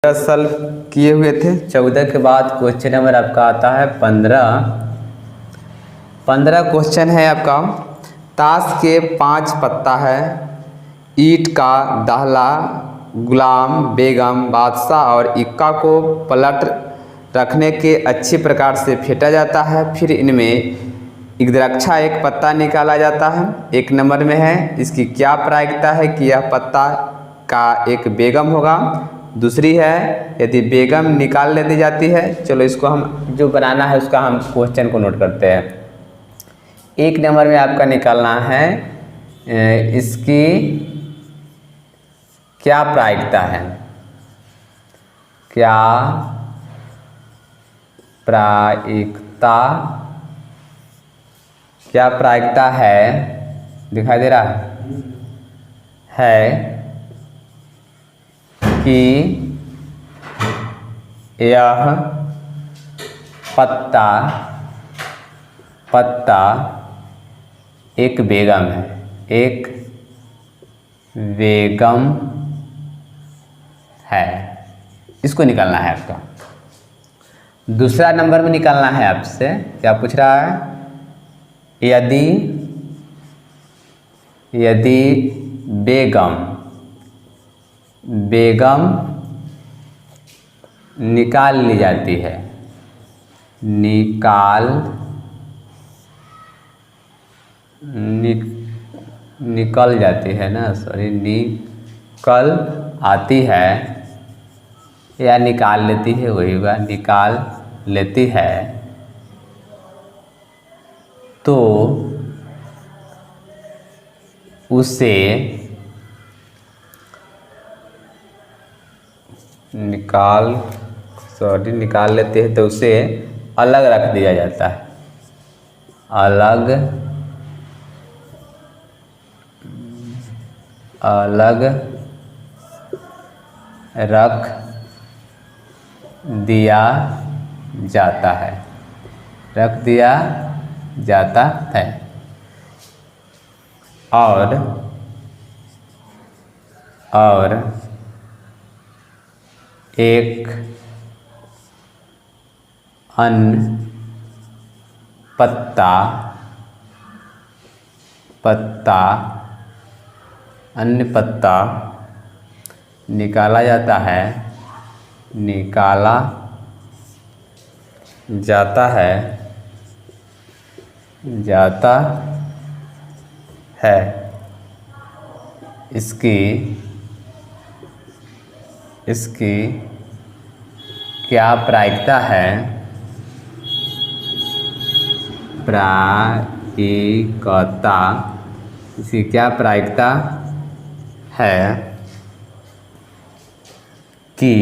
Solve किए हुए थे। 14 के बाद क्वेश्चन नंबर आपका आता है 15 क्वेश्चन है आपका। ताश के 5 पत्ता है, ईंट का दहला, गुलाम, बेगम, बादशाह और इक्का को पलट रखने के अच्छी प्रकार से फेंटा जाता है। फिर इनमें इग्द्रक्षा एक पत्ता निकाला जाता है। 1 नंबर में है, इसकी क्या प्रायिकता है कि यह पत्ता का एक बेगम होगा। दूसरी है, यदि बेगम निकाल लेती जाती है। चलो इसको हम जो बनाना है उसका हम क्वेश्चन को नोट करते हैं। 1 नंबर में आपका निकालना है इसकी क्या प्रायिकता है, क्या प्रायिकता, क्या प्रायिकता है, दिखाई दे रहा है कि यह पत्ता एक बेगम है, एक बेगम है। इसको निकालना है आपका। दूसरा नंबर में निकालना है आपसे, क्या पूछ रहा है, यदि बेगम निकाल ली जाती है, निकल जाती है ना, सॉरी, निकल आती है या निकाल लेती है, वही होगा, निकाल लेती है, तो उसे निकाल लेते हैं तो उसे अलग रख दिया जाता है, अलग रख दिया जाता है, और एक अन्य पत्ता निकाला जाता है, इसकी क्या प्रायिकता है, इसकी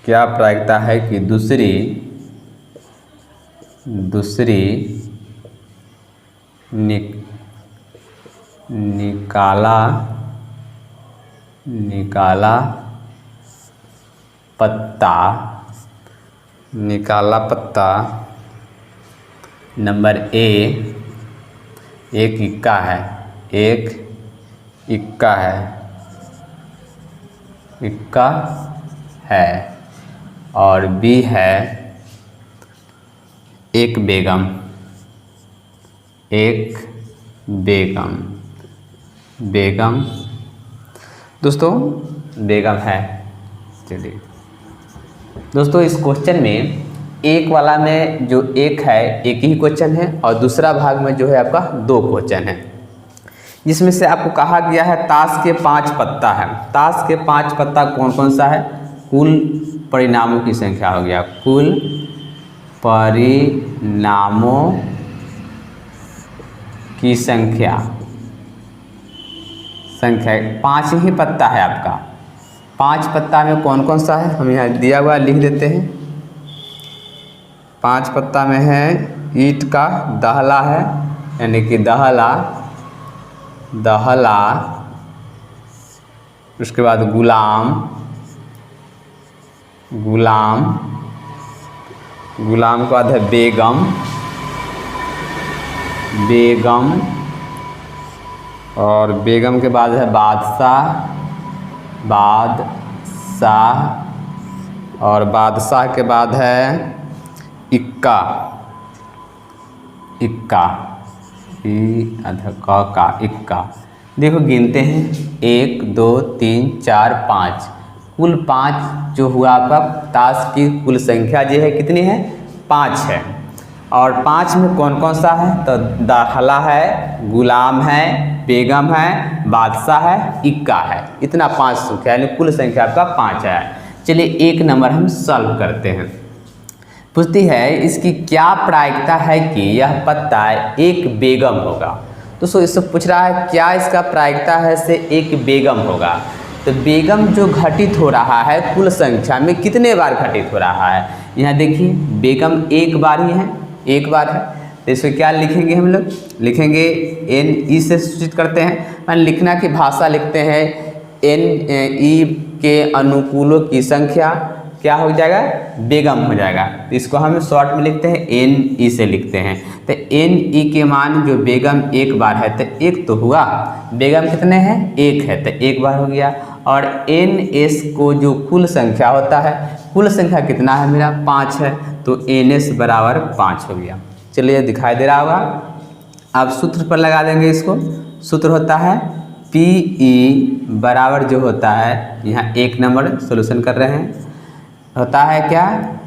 क्या प्रायिकता है कि दूसरी निकाला पत्ता नंबर एक इक्का है और बी है एक बेगम, दोस्तों बेगम है। चलिए दोस्तों, इस क्वेश्चन में एक वाला में जो एक है, एक ही क्वेश्चन है, और दूसरा भाग में जो है आपका 2 क्वेश्चन है, जिसमें से आपको कहा गया है ताश के 5 पत्ता है। ताश के 5 पत्ता कौन कौन सा है, कुल परिणामों की संख्या हो गया, कुल परिणामों की संख्या 5 ही पत्ता है आपका। 5 पत्ता में कौन कौन सा है, हम यहाँ दिया हुआ लिख देते हैं। 5 पत्ता में है, ईंट का दहला है, यानी कि दहला, उसके बाद गुलाम के बाद है बेगम और बेगम के बाद है बादशाह, और बादशाह के बाद है इक्का, इक्का। देखो गिनते हैं 1 2 3 4 5, कुल 5 जो हुआ आपका ताश की कुल संख्या जो है कितनी है 5 है। और 5 में कौन कौन सा है तो दाखला है, गुलाम है, बेगम है, बादशाह है, इक्का है। इतना 5 संख्या यानी कुल संख्या आपका 5 है। चलिए एक नंबर हम सॉल्व करते हैं। पूछती है इसकी क्या प्रायिकता है कि यह पत्ता एक बेगम होगा। दोस्तों इससे पूछ रहा है क्या इसका प्रायिकता है से एक बेगम होगा। तो बेगम जो घटित हो रहा है कुल संख्या में कितने बार घटित हो रहा है, यहाँ देखिए बेगम एक बार ही है, एक बार है। तो इसको क्या लिखेंगे हम लोग, लिखेंगे एन ई से सूचित करते हैं। मान लिखना की भाषा लिखते हैं एन ई के अनुकूलों की संख्या क्या हो जाएगा बेगम हो जाएगा। तो इसको हम शॉर्ट में लिखते हैं एन ई से लिखते हैं। तो एन ई के मान जो बेगम एक बार है तो एक तो हुआ, बेगम कितने हैं एक है तो एक बार हो गया। और एन एस को जो कुल संख्या होता है, कुल संख्या कितना है मेरा 5 है, तो एन एस बराबर 5 हो गया। चलिए दिखाई दे रहा होगा, आप सूत्र पर लगा देंगे इसको। सूत्र होता है पी ई बराबर जो होता है, यहाँ एक नंबर सोल्यूशन कर रहे हैं, होता है क्या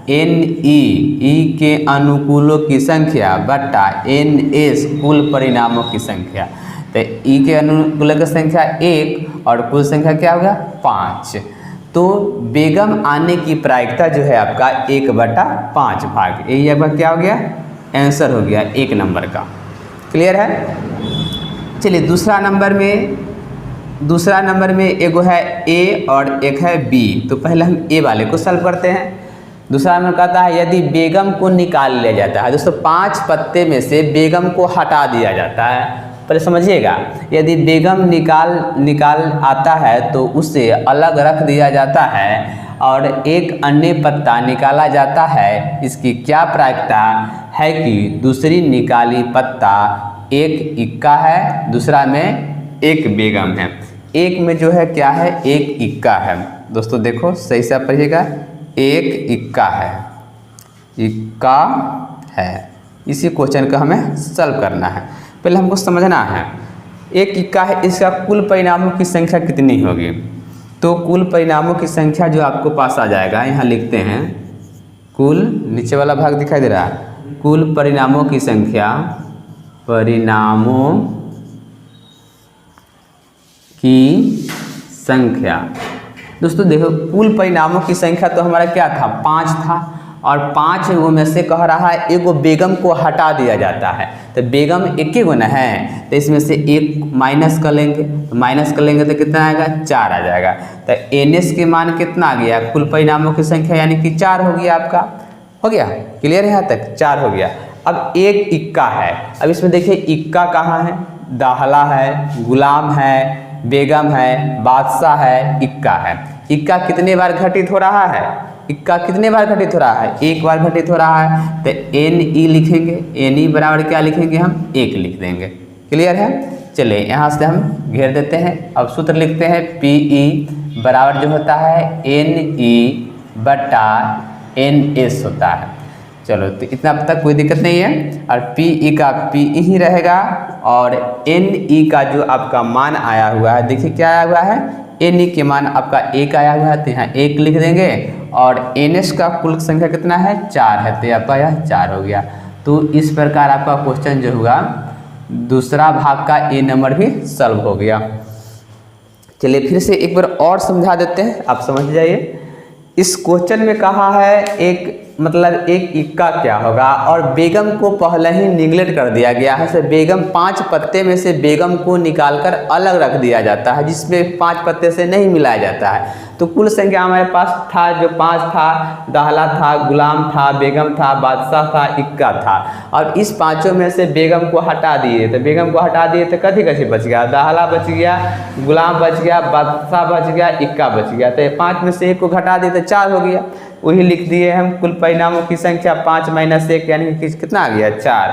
एन ई के अनुकूलों की संख्या बटा एन एस कुल परिणामों की संख्या। तो ई के अनुकूलों की संख्या 1 और कुल संख्या क्या होगा 5। तो बेगम आने की प्रायिकता जो है आपका 1/5 भाग, यही आपका क्या हो गया आंसर हो गया एक नंबर का। क्लियर है। चलिए दूसरा नंबर में एगो है ए और एक है बी। तो पहले हम ए वाले को सॉल्व करते हैं। दूसरा नंबर कहता है यदि बेगम को निकाल लिया जाता है। दोस्तों 5 पत्ते में से बेगम को हटा दिया जाता है, पहले समझिएगा। यदि बेगम निकाल आता है तो उसे अलग रख दिया जाता है और एक अन्य पत्ता निकाला जाता है, इसकी क्या प्रायिकता है कि दूसरी निकाली पत्ता एक इक्का है, दूसरा में एक बेगम है। एक में जो है क्या है एक इक्का है। दोस्तों देखो सही से आप पढ़िएगा, एक इक्का है। इसी क्वेश्चन का हमें सॉल्व करना है। पहले हमको समझना है एक इक्का है, इसका कुल परिणामों की संख्या कितनी होगी। तो कुल परिणामों की संख्या जो आपको पास आ जाएगा, यहाँ लिखते हैं कुल, नीचे वाला भाग दिखाई दे रहा है, कुल परिणामों की संख्या, दोस्तों देखो कुल परिणामों की संख्या तो हमारा क्या था 5 था, और 5 वो में से कह रहा है एगो बेगम को हटा दिया जाता है। तो बेगम एक ही गो ना है, तो इसमें से एक माइनस कर लेंगे तो कितना आएगा 4 आ जाएगा। तो एन एस के मान कितना आ गया कुल परिणामों की संख्या, यानी कि 4 हो गया आपका। हो गया क्लियर है, यहाँ तक 4 हो गया। अब एक इक्का है, अब इसमें देखिए इक्का कहाँ है, दाहला है, गुलाम है, बेगम है, बादशाह है, इक्का है। इक्का कितने बार घटित हो रहा है, इक्का कितने बार घटित हो रहा है, एक बार घटित हो रहा है। तो एन ई लिखेंगे, एन ई बराबर क्या लिखेंगे हम 1 लिख देंगे। क्लियर है। चलिए यहाँ से हम घेर देते हैं। अब सूत्र लिखते हैं पी ई बराबर जो होता है एन ई बटा एन एस होता है। चलो तो इतना अब तक कोई दिक्कत नहीं है। और पी ई का पी ई ही रहेगा, और एन ई का जो आपका मान आया हुआ है, देखिए क्या आया हुआ है एन ई के मान आपका 1 आया हुआ है, तो यहाँ 1 लिख देंगे। और एन एस का कुल संख्या कितना है 4 है, तो आपका यह 4 हो गया। तो इस प्रकार आपका क्वेश्चन जो होगा दूसरा भाग का ए नंबर भी सॉल्व हो गया। चलिए फिर से एक बार और समझा देते हैं, आप समझ जाइए। इस क्वेश्चन में कहा है एक इक्का क्या होगा, और बेगम को पहले ही निगलेक्ट कर दिया गया है। बेगम 5 पत्ते में से बेगम को निकालकर अलग रख दिया जाता है, जिसमें 5 पत्ते से नहीं मिलाया जाता है। तो कुल संख्या हमारे पास था जो 5 था, दाहला था, गुलाम था, बेगम था, बादशाह था, इक्का था। और इस 5 में से बेगम को हटा दिए, तो बेगम को हटा दिए तो कथी बच गया, दाहला बच गया, गुलाम बच गया, बादशाह बच गया, इक्का बच गया। तो 5 में से 1 को घटा दिए तो 4 हो गया। वही लिख दिए हम कुल परिणामों की संख्या 5 - 1 यानी कि कितना आ गया 4।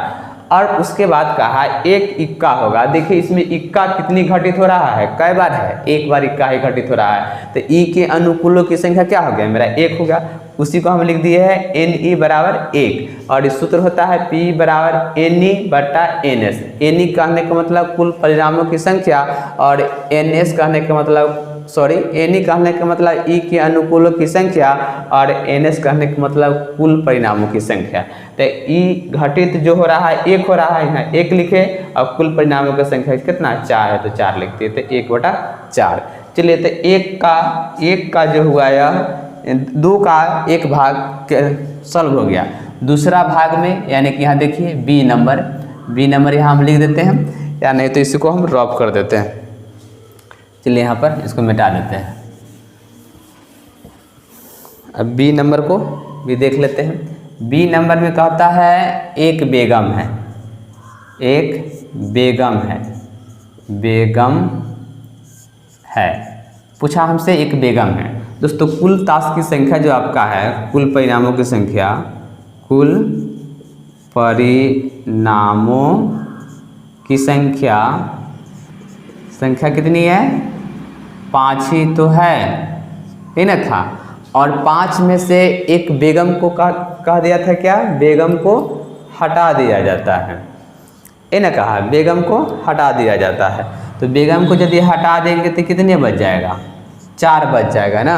और उसके बाद कहा एक इक्का होगा। देखिए इसमें इक्का कितनी घटित हो रहा है, कई बार है, एक बार इक्का ही घटित हो रहा है। तो ई के अनुकूलों की संख्या क्या हो गया मेरा, एक हो गया। उसी को हम लिख दिए है एन ई बराबर 1, और इस सूत्र होता है पी बराबर एन ई बटा एन एस। एन ई कहने का मतलब कुल परिणामों की संख्या, और एन एस कहने का मतलब एन ई कहने का मतलब ई के अनुकूलों की संख्या, और एन एस कहने का मतलब कुल परिणामों की संख्या। तो ई घटित जो हो रहा है एक हो रहा है, यहाँ एक लिखे, और कुल परिणामों की संख्या कितना 4 है तो 4 लिखते हैं, तो 1/4। चलिए तो एक का जो हुआ यह 2 का एक भाग सॉल्व हो गया। दूसरा भाग में यानी कि यहाँ देखिए बी नंबर यहाँ हम लिख देते हैं, या नहीं तो इसी को हम ड्रॉप कर देते हैं। चलिए यहाँ पर इसको मिटा देते हैं। अब बी नंबर को भी देख लेते हैं। बी नंबर में कहता है एक बेगम है, पूछा हमसे एक बेगम है। दोस्तों कुल ताश की संख्या जो आपका है, कुल परिणामों की संख्या कितनी है, 5 ही तो है, ये ना था। और 5 में से एक बेगम को कह दिया था क्या, बेगम को हटा दिया जाता है, ये ना कहा, बेगम को हटा दिया जाता है। तो बेगम को यदि हटा देंगे तो कितने बच जाएगा, 4 बच जाएगा ना।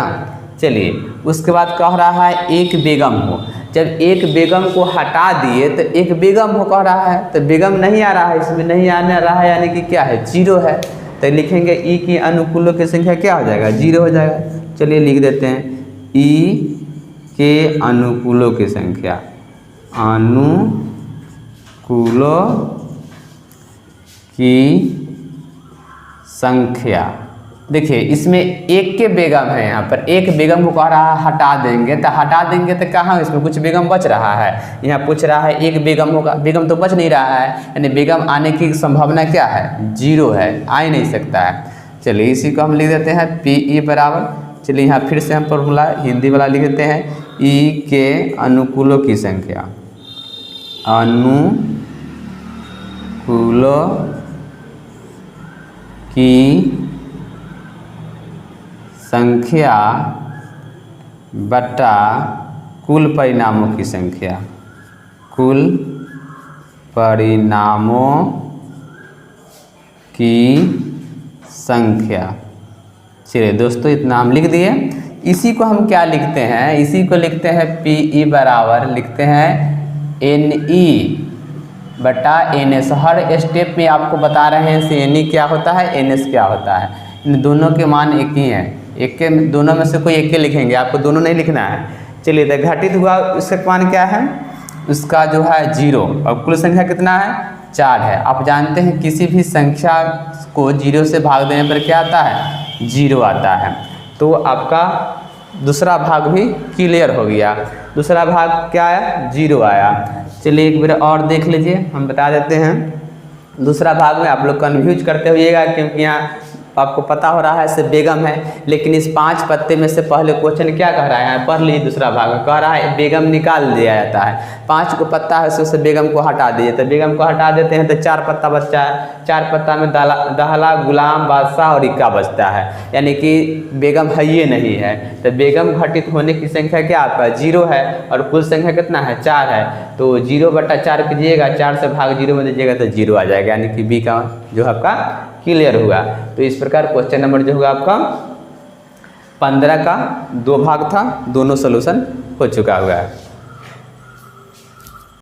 चलिए उसके बाद कह रहा है एक बेगम हो। जब एक बेगम को हटा दिए तो एक बेगम हो कह रहा है, तो बेगम नहीं आ रहा है, इसमें नहीं आने रहा है, यानी कि क्या है, 0 है। तो लिखेंगे ई की अनुकूलों की संख्या क्या हो जाएगा, 0 हो जाएगा। चलिए लिख देते हैं ई के अनुकूलों की संख्या, देखिए इसमें एक के बेगम है, यहाँ पर एक बेगम को कह रहा है हटा देंगे, तो कहाँ इसमें कुछ बेगम बच रहा है। यहाँ पूछ रहा है एक बेगम होगा, बेगम तो बच नहीं रहा है, यानी बेगम आने की संभावना क्या है, 0 है, आ ही नहीं सकता है। चलिए इसी को हम लिख देते हैं पी ई बराबर, चलिए यहाँ फिर से हम फॉर्मूला हिंदी वाला लिख देते हैं, ई के अनुकूलों की संख्या, बटा कुल परिणामों की संख्या। चलिए दोस्तों इतना हम लिख दिए। इसी को हम क्या लिखते हैं, इसी को लिखते हैं पी ई बराबर लिखते हैं एन ई बटा एन एस। हर स्टेप में आपको बता रहे हैं से एन ई क्या होता है, एन एस क्या होता है। इन दोनों के मान एक ही हैं, एक के दोनों में से कोई एक के लिखेंगे, आपको दोनों नहीं लिखना है। चलिए तो घटित हुआ उसका मान क्या है, उसका जो है 0, और कुल संख्या कितना है, 4 है। आप जानते हैं किसी भी संख्या को 0 से भाग देने पर क्या आता है, 0 आता है। तो आपका दूसरा भाग भी क्लियर हो गया। दूसरा भाग क्या आया, 0 आया। चलिए एक बार और देख लीजिए, हम बता देते हैं। दूसरा भाग में आप लोग कन्फ्यूज करते होइएगा, क्योंकि यहाँ आपको पता हो रहा है से बेगम है, लेकिन इस 5 पत्ते में से पहले क्वेश्चन क्या कह रहा है, पढ़ लीजिए। दूसरा भाग कह रहा है बेगम निकाल दिया जाता है, 5 को पत्ता है उससे बेगम को हटा दिए, तो बेगम को हटा देते हैं तो 4 पत्ता बचता है। 4 पत्ता में दहला, गुलाम, बादशाह और इक्का बचता है, यानी कि बेगम है ये नहीं है। तो बेगम घटित होने की संख्या क्या आपका 0 है, और कुल संख्या कितना है, 4 है। तो 0/4 कीजिएगा, 4 से भाग 0 में दीजिएगा तो 0 आ जाएगा, यानी कि बी का जो आपका क्लियर हुआ। तो इस प्रकार क्वेश्चन नंबर जो होगा आपका 15 का 2 भाग था, दोनों सोल्यूशन हो चुका हुआ है।